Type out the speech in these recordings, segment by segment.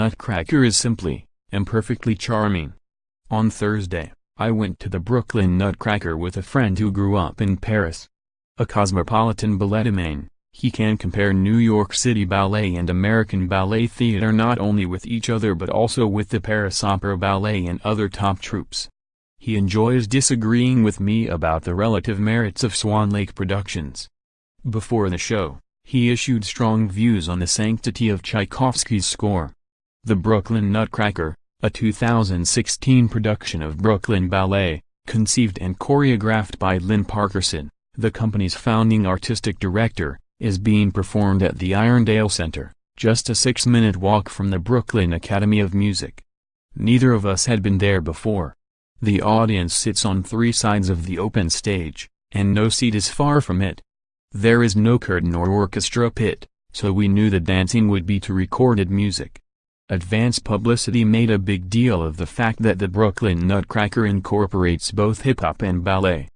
Nutcracker is simply, imperfectly charming. On Thursday, I went to the Brooklyn Nutcracker with a friend who grew up in Paris. A cosmopolitan balletomane, he can compare New York City Ballet and American Ballet Theatre not only with each other but also with the Paris Opera Ballet and other top troupes. He enjoys disagreeing with me about the relative merits of Swan Lake productions. Before the show, he issued strong views on the sanctity of Tchaikovsky's score. The Brooklyn Nutcracker, a 2016 production of Brooklyn Ballet, conceived and choreographed by Lynn Parkerson, the company's founding artistic director, is being performed at the Irondale Center, just a 6-minute walk from the Brooklyn Academy of Music. Neither of us had been there before. The audience sits on 3 sides of the open stage, and no seat is far from it. There is no curtain or orchestra pit, so we knew the dancing would be to recorded music. Advance publicity made a big deal of the fact that the Brooklyn Nutcracker incorporates both hip-hop and ballet.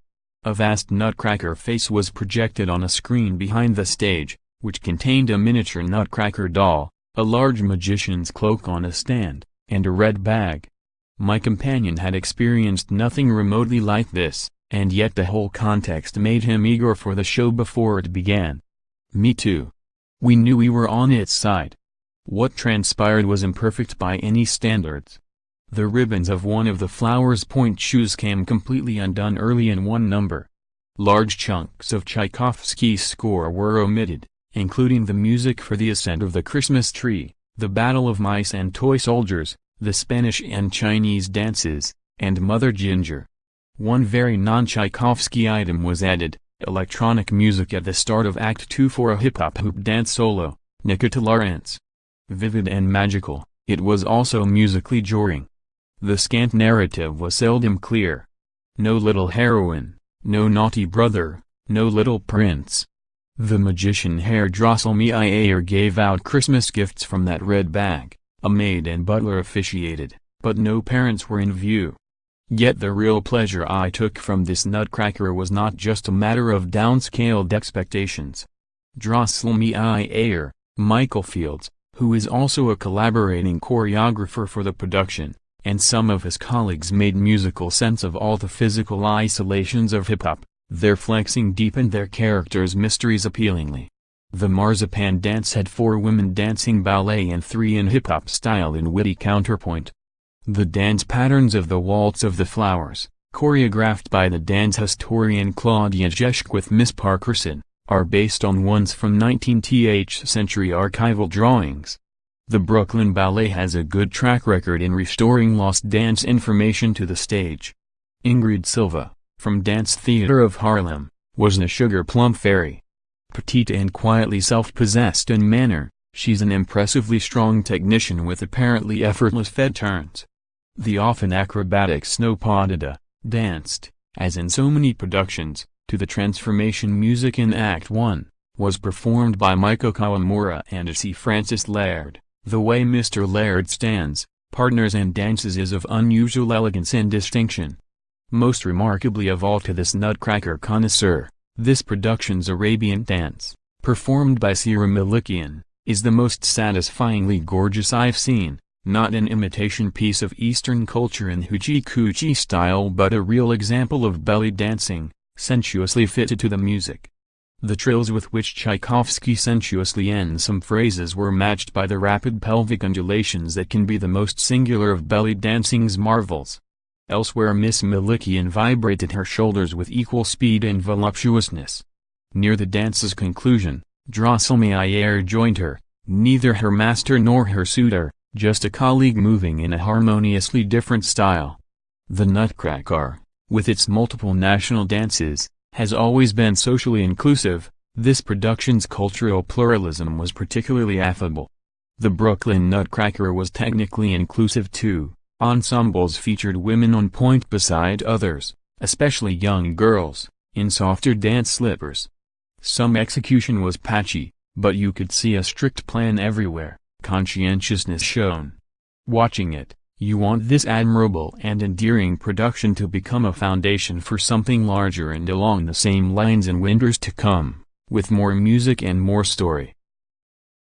A vast nutcracker face was projected on a screen behind the stage, which contained a miniature nutcracker doll, a large magician's cloak on a stand, and a red bag. My companion had experienced nothing remotely like this, and yet the whole context made him eager for the show before it began. Me too. We knew we were on its side. What transpired was imperfect by any standards. The ribbons of one of the flower's point shoes came completely undone early in one number. Large chunks of Tchaikovsky's score were omitted, including the music for the ascent of the Christmas tree, the Battle of Mice and Toy Soldiers, the Spanish and Chinese dances, and Mother Ginger. One very non-Tchaikovsky item was added, electronic music at the start of Act 2 for a hip-hop hoop dance solo, Nikita Lawrence. Vivid and magical, it was also musically jarring. The scant narrative was seldom clear. No little heroine, no naughty brother, no little prince. The magician Herr Drosselmeyer gave out Christmas gifts from that red bag, a maid and butler officiated, but no parents were in view. Yet the real pleasure I took from this nutcracker was not just a matter of downscaled expectations. Drosselmeyer, Michael Fields, who is also a collaborating choreographer for the production, and some of his colleagues made musical sense of all the physical isolations of hip-hop. Their flexing deepened their characters' mysteries appealingly. The marzipan dance had 4 women dancing ballet and 3 in hip-hop style in witty counterpoint. The dance patterns of the Waltz of the Flowers, choreographed by the dance historian Claudia Jeschke with Miss Parkerson, are based on ones from 19th century archival drawings. The Brooklyn Ballet has a good track record in restoring lost dance information to the stage. Ingrid Silva, from Dance Theater of Harlem, was the Sugar Plum Fairy. Petite and quietly self-possessed in manner, she's an impressively strong technician with apparently effortless feet turns. The often acrobatic Snow Podida danced, as in so many productions, to the transformation music in Act 1, was performed by Maiko Kawamura and C. Francis Laird. The way Mr. Laird stands, partners and dances is of unusual elegance and distinction. Most remarkably of all to this nutcracker connoisseur, this production's Arabian dance, performed by Sira Malikian, is the most satisfyingly gorgeous I've seen, not an imitation piece of Eastern culture in hoochie-coochie style but a real example of belly dancing, sensuously fitted to the music. The trills with which Tchaikovsky sensuously ends some phrases were matched by the rapid pelvic undulations that can be the most singular of belly dancing's marvels. Elsewhere Miss Malikian vibrated her shoulders with equal speed and voluptuousness. Near the dance's conclusion, Drosselmeyer joined her, neither her master nor her suitor, just a colleague moving in a harmoniously different style. The Nutcracker, with its multiple national dances, has always been socially inclusive. This production's cultural pluralism was particularly affable. The Brooklyn Nutcracker was technically inclusive too. Ensembles featured women on point beside others, especially young girls, in softer dance slippers. Some execution was patchy, but you could see a strict plan everywhere, conscientiousness shown. Watching it, you want this admirable and endearing production to become a foundation for something larger and along the same lines in winters to come, with more music and more story.